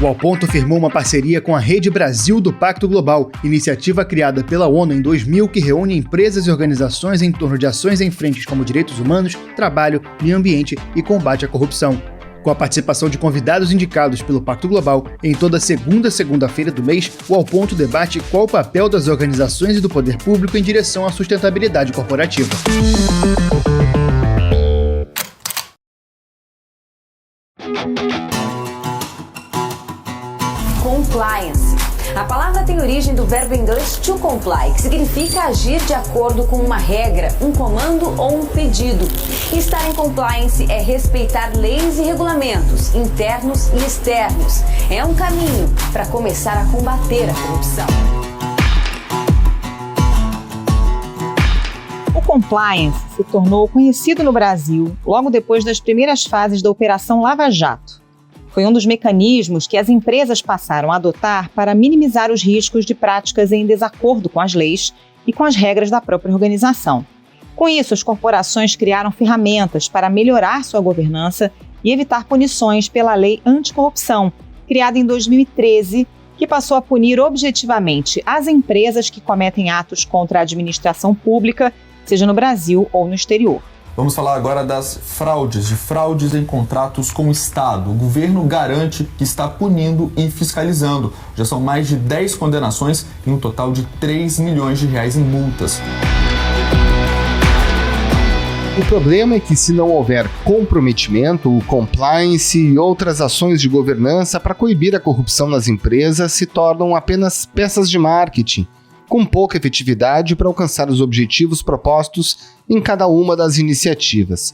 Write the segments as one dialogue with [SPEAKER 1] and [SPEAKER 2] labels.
[SPEAKER 1] O Ao Ponto firmou uma parceria com a Rede Brasil do Pacto Global, iniciativa criada pela ONU em 2000 que reúne empresas e organizações em torno de ações em frentes como direitos humanos, trabalho, meio ambiente e combate à corrupção. Com a participação de convidados indicados pelo Pacto Global, em toda segunda-feira do mês, o Ao Ponto debate qual o papel das organizações e do poder público em direção à sustentabilidade corporativa.
[SPEAKER 2] Compliance. A palavra tem origem do verbo inglês to comply, que significa agir de acordo com uma regra, um comando ou um pedido. Estar em compliance é respeitar leis e regulamentos, internos e externos. É um caminho para começar a combater a corrupção.
[SPEAKER 3] O compliance se tornou conhecido no Brasil logo depois das primeiras fases da Operação Lava Jato. Foi um dos mecanismos que as empresas passaram a adotar para minimizar os riscos de práticas em desacordo com as leis e com as regras da própria organização. Com isso, as corporações criaram ferramentas para melhorar sua governança e evitar punições pela Lei Anticorrupção, criada em 2013, que passou a punir objetivamente as empresas que cometem atos contra a administração pública, seja no Brasil ou no exterior.
[SPEAKER 4] Vamos falar agora das fraudes em contratos com o Estado. O governo garante que está punindo e fiscalizando. Já são mais de 10 condenações e um total de 3 milhões de reais em multas.
[SPEAKER 5] O problema é que se não houver comprometimento, o compliance e outras ações de governança para coibir a corrupção nas empresas se tornam apenas peças de marketing, com pouca efetividade para alcançar os objetivos propostos em cada uma das iniciativas.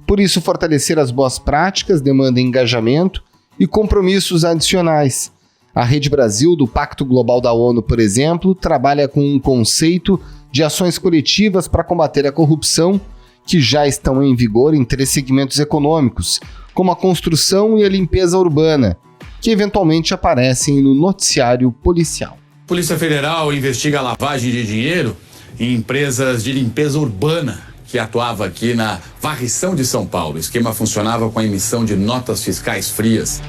[SPEAKER 5] Por isso, fortalecer as boas práticas demanda engajamento e compromissos adicionais. A Rede Brasil do Pacto Global da ONU, por exemplo, trabalha com um conceito de ações coletivas para combater a corrupção que já estão em vigor em 3 segmentos econômicos, como a construção e a limpeza urbana, que eventualmente aparecem no noticiário policial.
[SPEAKER 6] Polícia Federal investiga a lavagem de dinheiro em empresas de limpeza urbana que atuava aqui na varrição de São Paulo. O esquema funcionava com a emissão de notas fiscais frias.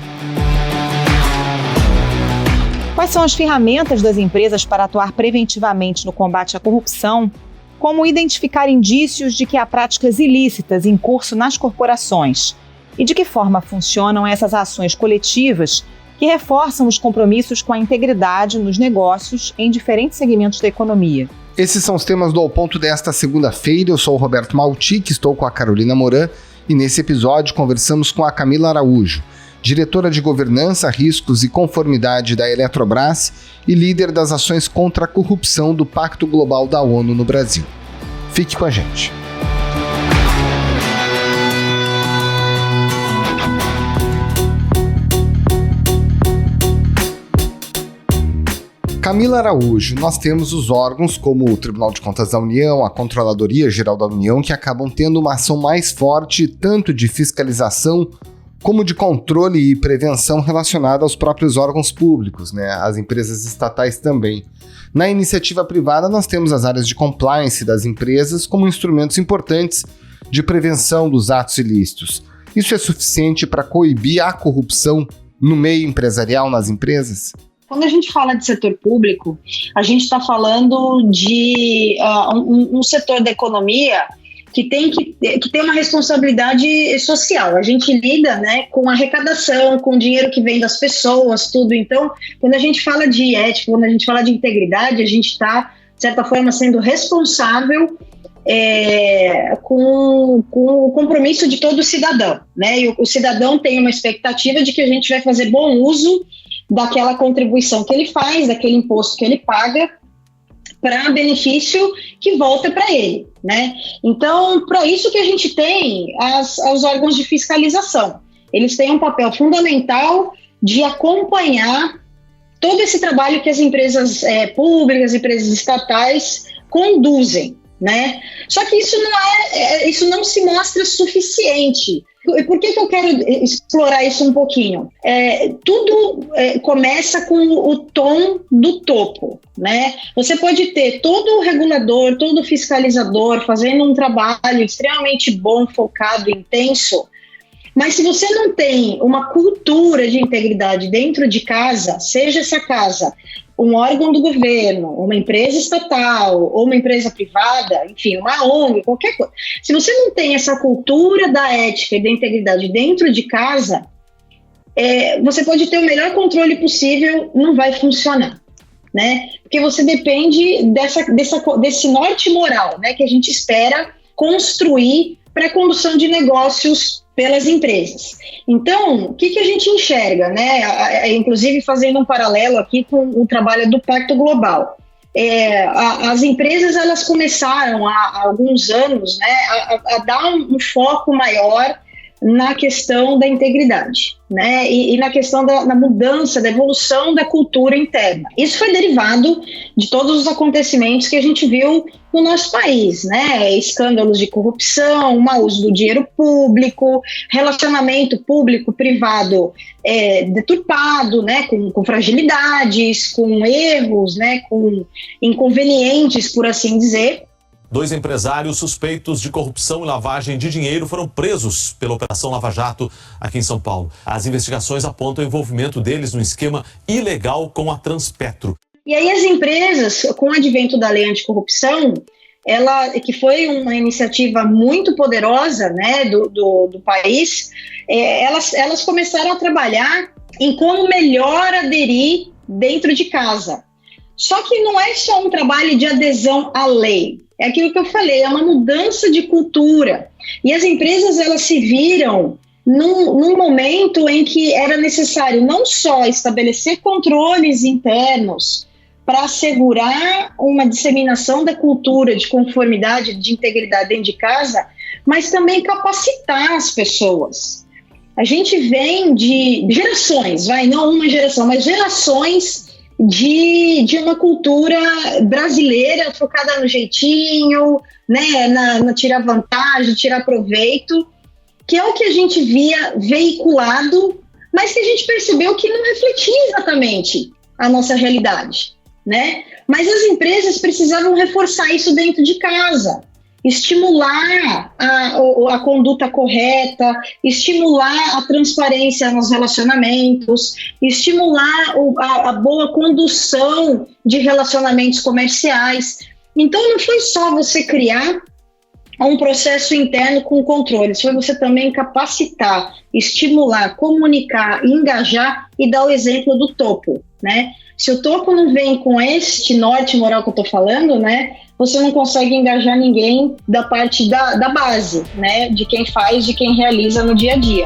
[SPEAKER 3] Quais são as ferramentas das empresas para atuar preventivamente no combate à corrupção? Como identificar indícios de que há práticas ilícitas em curso nas corporações? E de que forma funcionam essas ações coletivas que reforçam os compromissos com a integridade nos negócios em diferentes segmentos da economia?
[SPEAKER 5] Esses são os temas do Ao Ponto desta segunda-feira. Eu sou o Roberto Maltic, estou com a Carolina Moran e nesse episódio conversamos com a Camila Araújo, diretora de Governança, Riscos e Conformidade da Eletrobras e líder das ações contra a corrupção do Pacto Global da ONU no Brasil. Fique com a gente. Camila Araújo, nós temos os órgãos como o Tribunal de Contas da União, a Controladoria Geral da União, que acabam tendo uma ação mais forte tanto de fiscalização como de controle e prevenção relacionada aos próprios órgãos públicos, as empresas estatais também. Na iniciativa privada, nós temos as áreas de compliance das empresas como instrumentos importantes de prevenção dos atos ilícitos. Isso é suficiente para coibir a corrupção no meio empresarial nas empresas?
[SPEAKER 7] Quando a gente fala de setor público, a gente está falando de um setor da economia que tem uma responsabilidade social. A gente lida, com arrecadação, com o dinheiro que vem das pessoas, tudo. Então, quando a gente fala de ética, quando a gente fala de integridade, a gente está, de certa forma, sendo responsável com o compromisso de todo cidadão, E o cidadão tem uma expectativa de que a gente vai fazer bom uso daquela contribuição que ele faz, daquele imposto que ele paga, para benefício que volta para ele, Então, para isso que a gente tem os órgãos de fiscalização. Eles têm um papel fundamental de acompanhar todo esse trabalho que as empresas públicas, empresas estatais conduzem, Só que isso não se mostra suficiente. E por que eu quero explorar isso um pouquinho? Tudo começa com o tom do topo, Você pode ter todo o regulador, todo o fiscalizador fazendo um trabalho extremamente bom, focado, intenso, Mas se você não tem uma cultura de integridade dentro de casa, seja essa casa um órgão do governo, uma empresa estatal ou uma empresa privada, enfim, uma ONG, qualquer coisa. Se você não tem essa cultura da ética e da integridade dentro de casa, você pode ter o melhor controle possível, não vai funcionar, né? Porque você depende desse norte moral, né, que a gente espera construir para a condução de negócios pelas empresas. Então, o que a gente enxerga, né? Inclusive fazendo um paralelo aqui com o trabalho do Pacto Global. As empresas, elas começaram há alguns anos, né, a dar um foco maior na questão da integridade, né, e na questão da mudança, da evolução da cultura interna. Isso foi derivado de todos os acontecimentos que a gente viu no nosso país, né, escândalos de corrupção, mau uso do dinheiro público, relacionamento público-privado deturpado, né, com fragilidades, com erros, né, com inconvenientes, por assim dizer.
[SPEAKER 8] 2 empresários suspeitos de corrupção e lavagem de dinheiro foram presos pela Operação Lava Jato aqui em São Paulo. As investigações apontam o envolvimento deles no esquema ilegal com a Transpetro.
[SPEAKER 7] E aí as empresas, com o advento da lei anticorrupção, que foi uma iniciativa muito poderosa, né, do país, elas começaram a trabalhar em como melhor aderir dentro de casa. Só que não é só um trabalho de adesão à lei. É aquilo que eu falei, é uma mudança de cultura. E as empresas, elas se viram num momento em que era necessário não só estabelecer controles internos para assegurar uma disseminação da cultura de conformidade, de integridade dentro de casa, mas também capacitar as pessoas. A gente vem de gerações, não uma geração, mas gerações de uma cultura brasileira focada no jeitinho, né, na tirar vantagem, tirar proveito, que é o que a gente via veiculado, mas que a gente percebeu que não refletia exatamente a nossa realidade, né? Mas as empresas precisavam reforçar isso dentro de casa, estimular a conduta correta, estimular a transparência nos relacionamentos, estimular a boa condução de relacionamentos comerciais. Então não foi só você criar um processo interno com controles, foi você também capacitar, estimular, comunicar, engajar e dar o exemplo do topo, né? Se o topo não vem com este norte moral que eu estou falando, né, você não consegue engajar ninguém da parte da base, né, de quem faz, de quem realiza no dia a dia.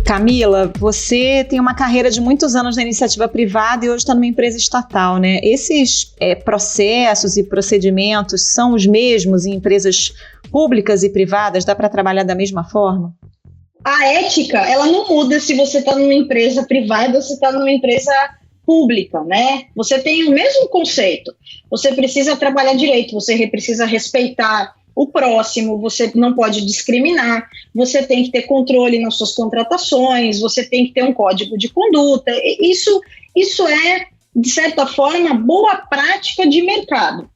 [SPEAKER 3] Camila, você tem uma carreira de muitos anos na iniciativa privada e hoje está numa empresa estatal, né? Esses processos e procedimentos são os mesmos em empresas públicas e privadas? Dá para trabalhar da mesma forma?
[SPEAKER 7] A ética, ela não muda se você está numa empresa privada ou se está numa empresa pública, né? Você tem o mesmo conceito. Você precisa trabalhar direito, você precisa respeitar o próximo, você não pode discriminar, você tem que ter controle nas suas contratações, você tem que ter um código de conduta. Isso é, de certa forma, boa prática de mercado.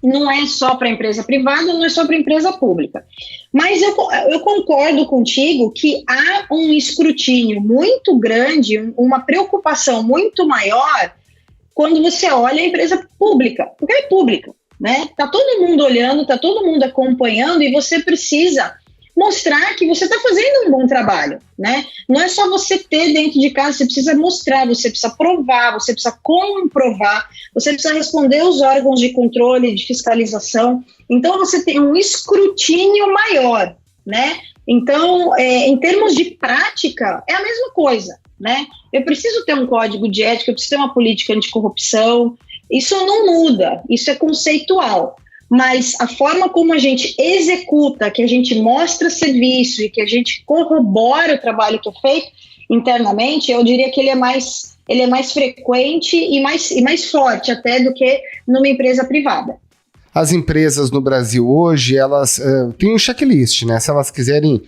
[SPEAKER 7] Não é só para a empresa privada, não é só para a empresa pública. Mas eu concordo contigo que há um escrutínio muito grande, uma preocupação muito maior quando você olha a empresa pública, porque é pública, né? Tá todo mundo olhando, tá todo mundo acompanhando e você precisa mostrar que você está fazendo um bom trabalho, né? Não é só você ter dentro de casa, você precisa mostrar, você precisa provar, você precisa comprovar, você precisa responder aos órgãos de controle, de fiscalização. Então, você tem um escrutínio maior, né? Então, em termos de prática, é a mesma coisa, né? Eu preciso ter um código de ética, eu preciso ter uma política anticorrupção. Isso não muda, isso é conceitual. Mas a forma como a gente executa, que a gente mostra serviço e que a gente corrobora o trabalho que é feito internamente, eu diria que ele é mais frequente e mais forte até do que numa empresa privada.
[SPEAKER 5] As empresas no Brasil hoje, elas têm um checklist, né? Se elas quiserem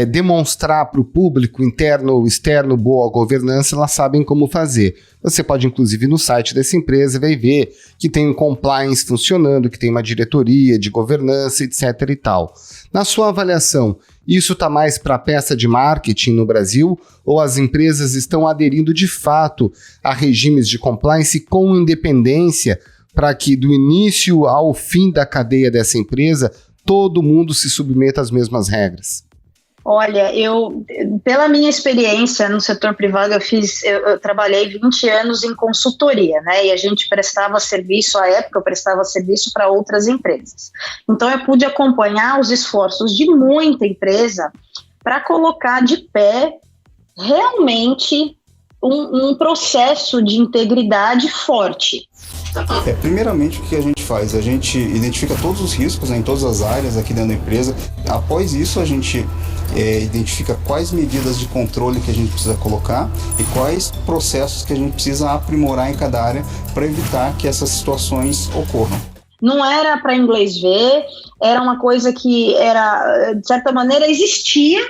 [SPEAKER 5] demonstrar para o público, interno ou externo, boa governança, elas sabem como fazer. Você pode, inclusive, ir no site dessa empresa e ver que tem um compliance funcionando, que tem uma diretoria de governança, etc. e tal. Na sua avaliação, isso está mais para a peça de marketing no Brasil ou as empresas estão aderindo de fato a regimes de compliance com independência para que do início ao fim da cadeia dessa empresa todo mundo se submeta às mesmas regras?
[SPEAKER 7] Olha, pela minha experiência no setor privado, eu trabalhei 20 anos em consultoria, né? E a gente prestava serviço, à época eu prestava serviço para outras empresas. Então eu pude acompanhar os esforços de muita empresa para colocar de pé realmente um processo de integridade forte.
[SPEAKER 9] Primeiramente, o que a gente faz? A gente identifica todos os riscos, né, em todas as áreas aqui dentro da empresa. Após isso, a gente identifica quais medidas de controle que a gente precisa colocar e quais processos que a gente precisa aprimorar em cada área para evitar que essas situações ocorram.
[SPEAKER 7] Não era para inglês ver, era uma coisa que era, de certa maneira, existia,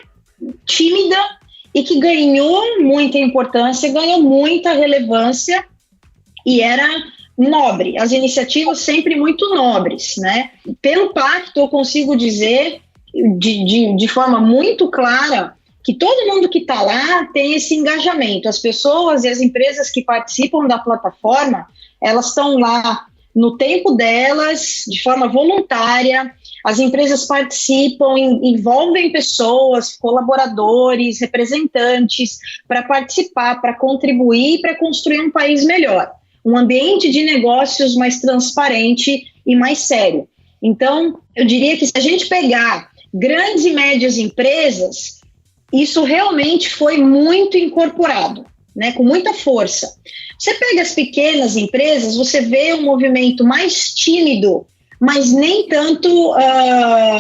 [SPEAKER 7] tímida, e que ganhou muita importância, ganhou muita relevância e era nobre. As iniciativas sempre muito nobres, né? Pelo pacto, eu consigo dizer de forma muito clara que todo mundo que está lá tem esse engajamento. As pessoas e as empresas que participam da plataforma, elas estão lá no tempo delas, de forma voluntária. As empresas participam, envolvem pessoas, colaboradores, representantes, para participar, para contribuir, para construir um país melhor. Um ambiente de negócios mais transparente e mais sério. Então, eu diria que se a gente pegar grandes e médias empresas, isso realmente foi muito incorporado, né, com muita força. Você pega as pequenas empresas, você vê um movimento mais tímido, mas nem tanto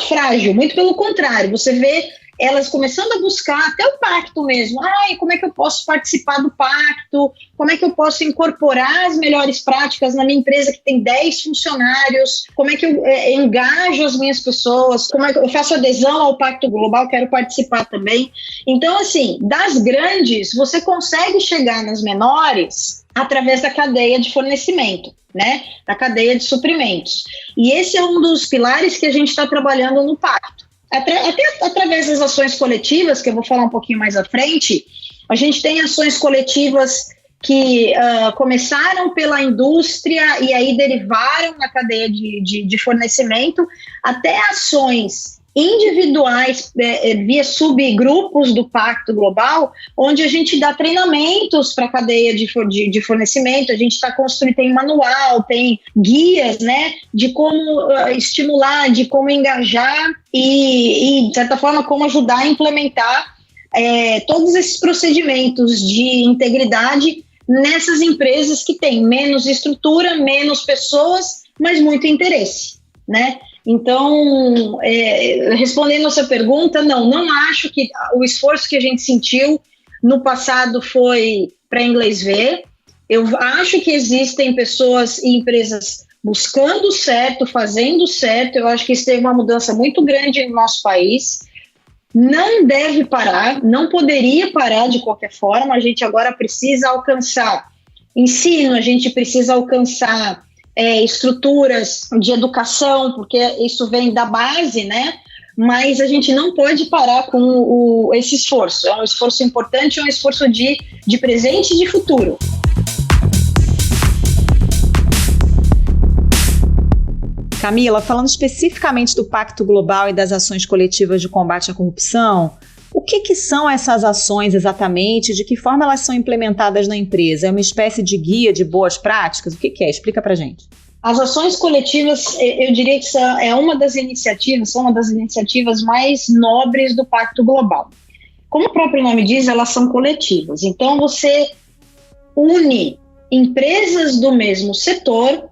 [SPEAKER 7] frágil, muito pelo contrário, você vê elas começando a buscar até o pacto mesmo. Como é que eu posso participar do pacto? Como é que eu posso incorporar as melhores práticas na minha empresa que tem 10 funcionários? Como é que eu engajo as minhas pessoas? Como é que eu faço adesão ao Pacto Global? Quero participar também. Então, assim, das grandes, você consegue chegar nas menores através da cadeia de fornecimento, né? Da cadeia de suprimentos. E esse é um dos pilares que a gente está trabalhando no pacto. Até através das ações coletivas, que eu vou falar um pouquinho mais à frente, a gente tem ações coletivas que começaram pela indústria e aí derivaram na cadeia de fornecimento, até ações individuais via subgrupos do Pacto Global, onde a gente dá treinamentos para a cadeia de fornecimento, a gente está construindo, tem manual, tem guias, né, de como estimular, de como engajar e, de certa forma, como ajudar a implementar todos esses procedimentos de integridade nessas empresas que têm menos estrutura, menos pessoas, mas muito interesse, né? Então, respondendo a sua pergunta, não acho que o esforço que a gente sentiu no passado foi para inglês ver. Eu acho que existem pessoas e empresas buscando o certo, fazendo o certo. Eu acho que isso teve uma mudança muito grande no nosso país. Não deve parar, não poderia parar de qualquer forma. A gente agora precisa alcançar ensino, a gente precisa alcançar estruturas de educação, porque isso vem da base, né? Mas a gente não pode parar com esse esforço. É um esforço importante, é um esforço de presente e de futuro.
[SPEAKER 3] Camila, falando especificamente do Pacto Global e das ações coletivas de combate à corrupção, o que são essas ações exatamente? De que forma elas são implementadas na empresa? É uma espécie de guia de boas práticas? O que é? Explica pra gente.
[SPEAKER 7] As ações coletivas, eu diria que são uma das iniciativas mais nobres do Pacto Global. Como o próprio nome diz, elas são coletivas. Então, você une empresas do mesmo setor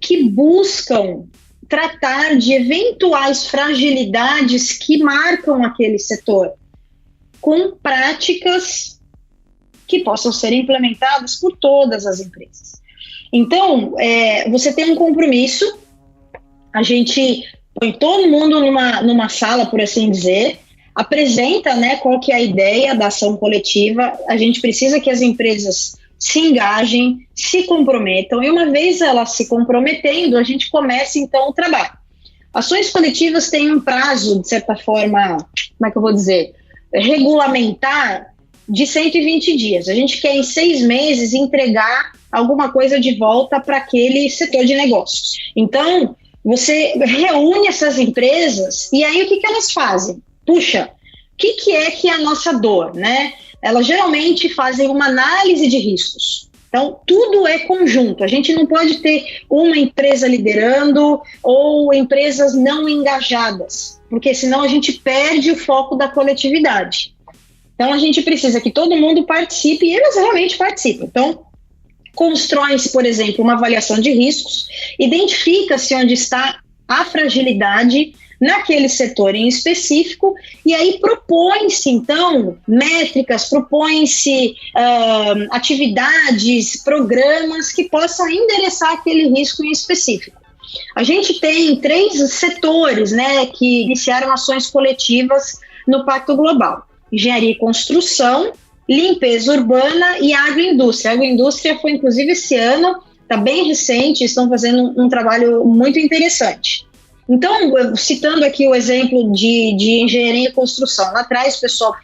[SPEAKER 7] que buscam tratar de eventuais fragilidades que marcam aquele setor, com práticas que possam ser implementadas por todas as empresas. Então, você tem um compromisso, a gente põe todo mundo numa sala, por assim dizer, apresenta, né, qual que é a ideia da ação coletiva. A gente precisa que as empresas se engajem, se comprometam, e uma vez elas se comprometendo, a gente começa então o trabalho. Ações coletivas têm um prazo, de certa forma, como é que eu vou dizer, regulamentar, de 120 dias. A gente quer em 6 meses entregar alguma coisa de volta para aquele setor de negócios. Então, você reúne essas empresas e aí o que elas fazem? Puxa, o que é a nossa dor, né? Elas geralmente fazem uma análise de riscos. Então, tudo é conjunto. A gente não pode ter uma empresa liderando ou empresas não engajadas, porque senão a gente perde o foco da coletividade. Então, a gente precisa que todo mundo participe e eles realmente participam. Então, constrói-se, por exemplo, uma avaliação de riscos, identifica-se onde está a fragilidade naquele setor em específico, e aí propõe-se, então, métricas, propõe-se atividades, programas que possam endereçar aquele risco em específico. A gente tem 3 setores, né, que iniciaram ações coletivas no Pacto Global: engenharia e construção, limpeza urbana e agroindústria. A agroindústria foi, inclusive, esse ano, está bem recente, estão fazendo um trabalho muito interessante. Então, citando aqui o exemplo de engenharia e construção, lá atrás o pessoal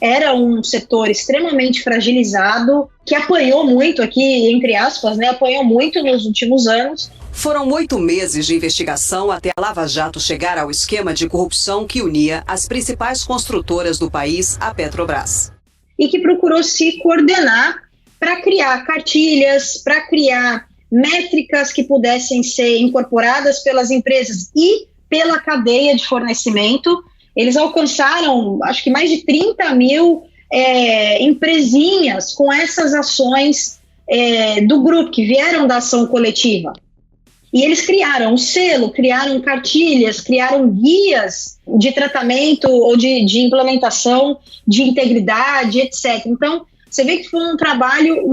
[SPEAKER 7] era um setor extremamente fragilizado, que apanhou muito aqui, entre aspas, né, apanhou muito nos últimos anos.
[SPEAKER 10] Foram 8 meses de investigação até a Lava Jato chegar ao esquema de corrupção que unia as principais construtoras do país à Petrobras.
[SPEAKER 7] E que procurou se coordenar para criar cartilhas, para criar métricas que pudessem ser incorporadas pelas empresas e pela cadeia de fornecimento. Eles alcançaram, acho que mais de 30 mil empresinhas com essas ações do grupo, que vieram da ação coletiva. E eles criaram um selo, criaram cartilhas, criaram guias de tratamento ou de implementação de integridade, etc. Então, você vê que foi um trabalho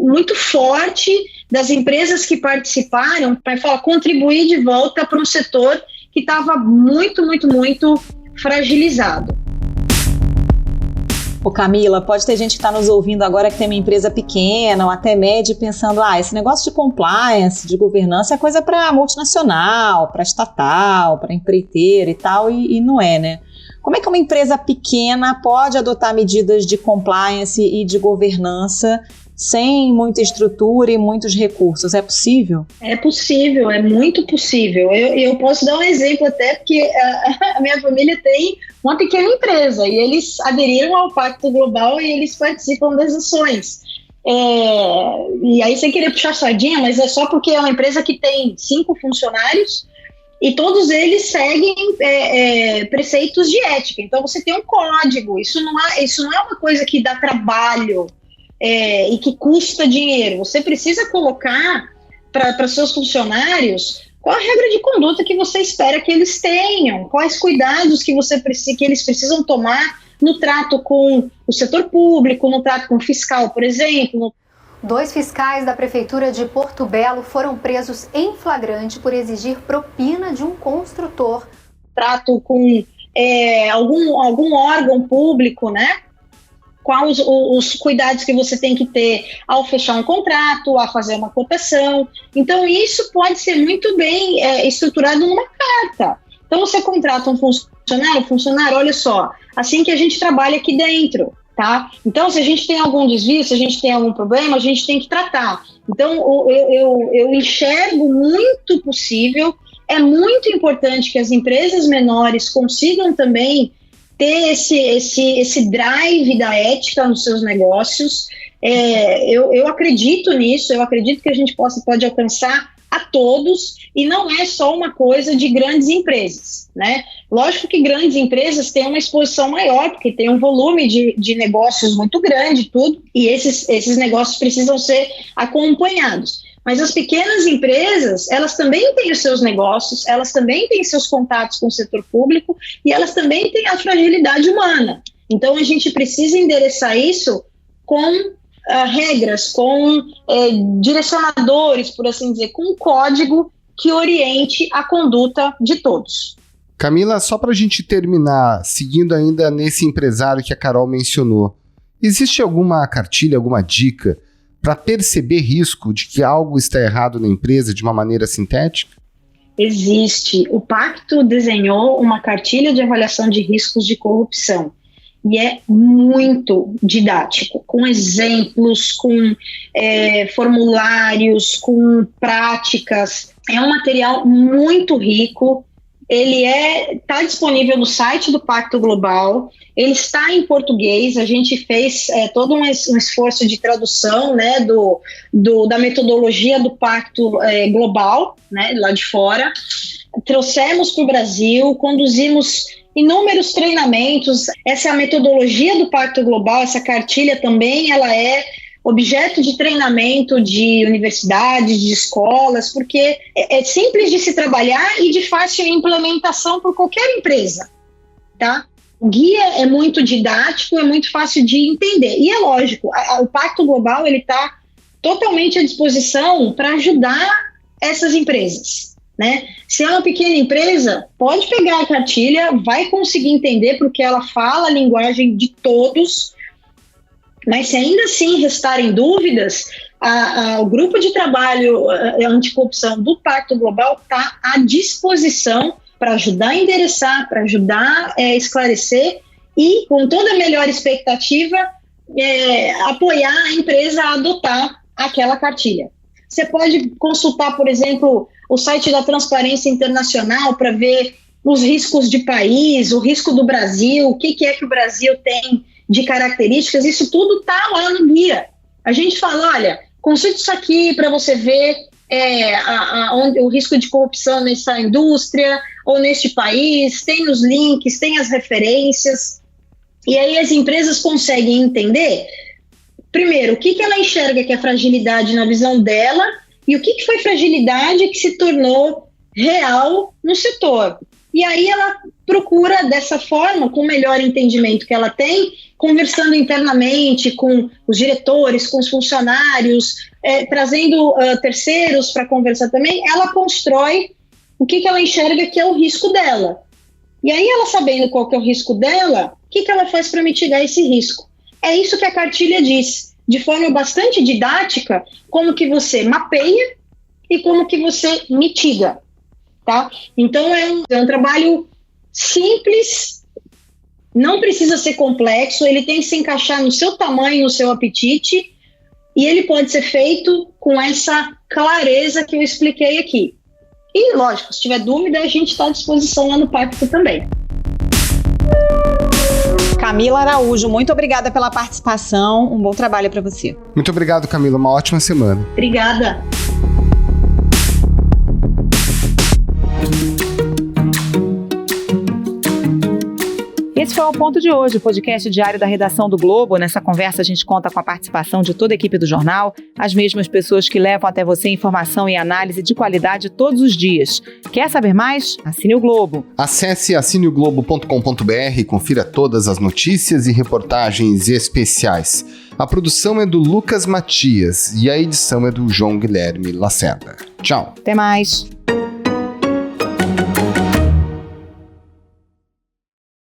[SPEAKER 7] muito forte das empresas que participaram para contribuir de volta para um setor que estava muito, muito, muito fragilizado.
[SPEAKER 3] Ô Camila, pode ter gente que está nos ouvindo agora que tem uma empresa pequena ou até média pensando, esse negócio de compliance, de governança é coisa para multinacional, para estatal, para empreiteira e tal, e não é, né? Como é que uma empresa pequena pode adotar medidas de compliance e de governança sem muita estrutura e muitos recursos? É possível?
[SPEAKER 7] É possível, é muito possível. Eu posso dar um exemplo até, porque a minha família tem uma pequena empresa e eles aderiram ao Pacto Global e eles participam das ações. E aí, sem querer puxar sardinha, mas é só porque é uma empresa que tem 5 funcionários e todos eles seguem preceitos de ética. Então, você tem um código. Isso não é uma coisa que dá trabalho e que custa dinheiro. Você precisa colocar para seus funcionários qual a regra de conduta que você espera que eles tenham, quais cuidados que eles precisam tomar no trato com o setor público, no trato com o fiscal, por exemplo.
[SPEAKER 11] 2 fiscais da Prefeitura de Porto Belo foram presos em flagrante por exigir propina de um construtor.
[SPEAKER 7] Trato com algum órgão público, né? Quais os cuidados que você tem que ter ao fechar um contrato, a fazer uma cotação. Então, isso pode ser muito bem estruturado numa carta. Então, você contrata um funcionário, olha só, assim que a gente trabalha aqui dentro, tá? Então, se a gente tem algum desvio, se a gente tem algum problema, a gente tem que tratar. Então, eu enxergo muito possível. É muito importante que as empresas menores consigam também ter esse drive da ética nos seus negócios. Eu acredito nisso, eu acredito que a gente pode alcançar a todos, e não é só uma coisa de grandes empresas, né? Lógico que grandes empresas têm uma exposição maior, porque tem um volume de negócios muito grande, tudo, e esses negócios precisam ser acompanhados. Mas as pequenas empresas, elas também têm os seus negócios, elas também têm seus contatos com o setor público e elas também têm a fragilidade humana. Então, a gente precisa endereçar isso com regras, com direcionadores, por assim dizer, com um código que oriente a conduta de todos.
[SPEAKER 5] Camila, só para a gente terminar, seguindo ainda nesse empresário que a Carol mencionou, existe alguma cartilha, alguma dica para perceber risco de que algo está errado na empresa de uma maneira sintética?
[SPEAKER 7] Existe. O Pacto desenhou uma cartilha de avaliação de riscos de corrupção e é muito didático, com exemplos, com formulários, com práticas. É um material muito rico. Ele está disponível no site do Pacto Global, ele está em português, a gente fez todo um esforço de tradução, né, da metodologia do Pacto Global, né, lá de fora, trouxemos para o Brasil, conduzimos inúmeros treinamentos. Essa é a metodologia do Pacto Global, essa cartilha também, ela é objeto de treinamento de universidades, de escolas, porque é simples de se trabalhar e de fácil implementação por qualquer empresa, tá? O guia é muito didático, é muito fácil de entender. E é lógico, o Pacto Global ele está totalmente à disposição para ajudar essas empresas, né? Se é uma pequena empresa, pode pegar a cartilha, vai conseguir entender porque ela fala a linguagem de todos. Mas se ainda assim restarem dúvidas, o grupo de trabalho anticorrupção do Pacto Global está à disposição para ajudar a endereçar, para ajudar a esclarecer e, com toda a melhor expectativa, apoiar a empresa a adotar aquela cartilha. Você pode consultar, por exemplo, o site da Transparência Internacional para ver os riscos de país, o risco do Brasil, o que é que o Brasil tem de características, isso tudo está lá no guia. A gente fala, olha, consulte isso aqui para você ver onde o risco de corrupção nessa indústria ou neste país, tem os links, tem as referências, e aí as empresas conseguem entender, primeiro, o que ela enxerga que é fragilidade na visão dela e o que foi fragilidade que se tornou real no setor. E aí ela procura dessa forma, com o melhor entendimento que ela tem, conversando internamente com os diretores, com os funcionários, trazendo terceiros para conversar também, ela constrói o que ela enxerga que é o risco dela. E aí ela sabendo qual que é o risco dela, o que ela faz para mitigar esse risco? É isso que a cartilha diz, de forma bastante didática, como que você mapeia e como que você mitiga. Tá? Então é um trabalho simples, não precisa ser complexo, ele tem que se encaixar no seu tamanho, no seu apetite, e ele pode ser feito com essa clareza que eu expliquei aqui. E lógico, se tiver dúvida, a gente está à disposição lá no Pacto também.
[SPEAKER 3] Camila Araújo, muito obrigada pela participação, um bom trabalho para você.
[SPEAKER 5] Muito obrigado, Camila, uma ótima semana.
[SPEAKER 7] Obrigada.
[SPEAKER 3] Esse foi o Ponto de hoje, o podcast diário da redação do Globo. Nessa conversa a gente conta com a participação de toda a equipe do jornal, as mesmas pessoas que levam até você informação e análise de qualidade todos os dias. Quer saber mais? Assine o Globo.
[SPEAKER 5] Acesse assineoglobo.com.br e confira todas as notícias e reportagens especiais. A produção é do Lucas Matias e a edição é do João Guilherme Lacerda. Tchau.
[SPEAKER 3] Até mais.